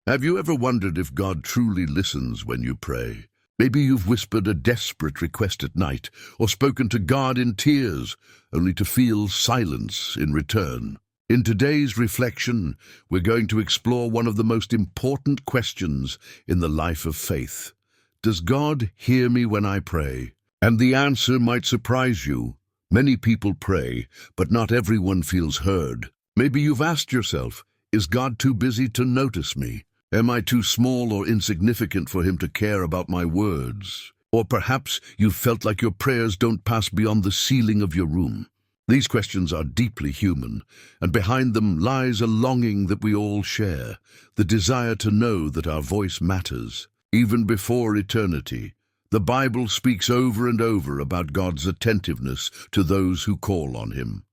Have you ever wondered if God truly listens when you pray? Maybe you've whispered a desperate request at night, or spoken to God in tears, only to feel silence in return. In today's reflection, we're going to explore one of the most important questions in the life of faith. Does God hear me when I pray? And the answer might surprise you. Many people pray, but not everyone feels heard. Maybe you've asked yourself, is God too busy to notice me? Am I too small or insignificant for him to care about my words? Or perhaps you've felt like your prayers don't pass beyond the ceiling of your room. These questions are deeply human, and behind them lies a longing that we all share, the desire to know that our voice matters. Even before eternity, the Bible speaks over and over about God's attentiveness to those who call on him.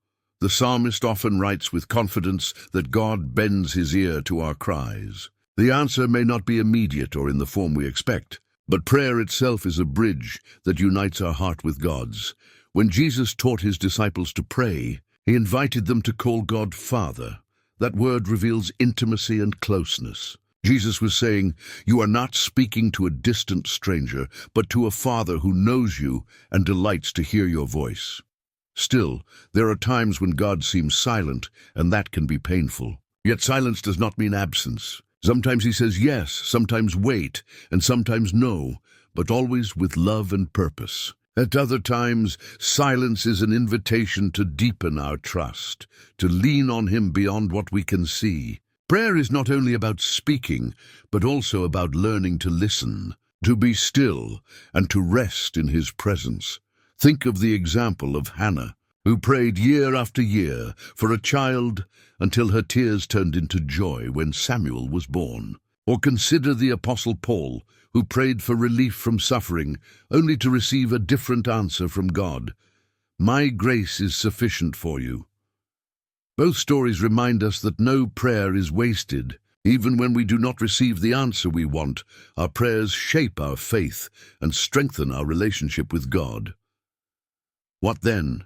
The psalmist often writes with confidence that God bends his ear to our cries. The answer may not be immediate or in the form we expect, but prayer itself is a bridge that unites our heart with God's. When Jesus taught his disciples to pray, he invited them to call God Father. That word reveals intimacy and closeness. Jesus was saying, you are not speaking to a distant stranger, but to a Father who knows you and delights to hear your voice. Still, there are times when God seems silent, and that can be painful. Yet silence does not mean absence. Sometimes he says yes, sometimes wait, and sometimes no, but always with love and purpose. At other times, silence is an invitation to deepen our trust, to lean on him beyond what we can see. Prayer is not only about speaking, but also about learning to listen, to be still, and to rest in his presence. Think of the example of Hannah, who prayed year after year for a child until her tears turned into joy when Samuel was born. Or consider the Apostle Paul, who prayed for relief from suffering, only to receive a different answer from God. My grace is sufficient for you. Both stories remind us that no prayer is wasted. Even when we do not receive the answer we want, our prayers shape our faith and strengthen our relationship with God. What then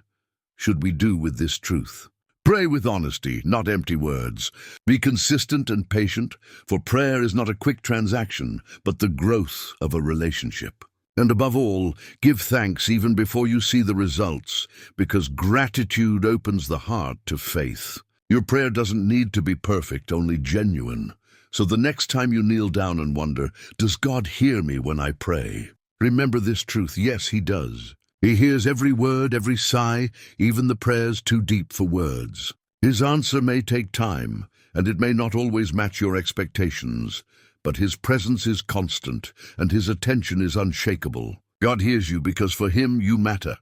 should we do with this truth? Pray with honesty, not empty words. Be consistent and patient, for prayer is not a quick transaction, but the growth of a relationship. And above all, give thanks even before you see the results, because gratitude opens the heart to faith. Your prayer doesn't need to be perfect, only genuine. So the next time you kneel down and wonder, does God hear me when I pray? Remember this truth, yes, he does. He hears every word, every sigh, even the prayers too deep for words. His answer may take time, and it may not always match your expectations, but his presence is constant, and his attention is unshakable. God hears you because for him you matter.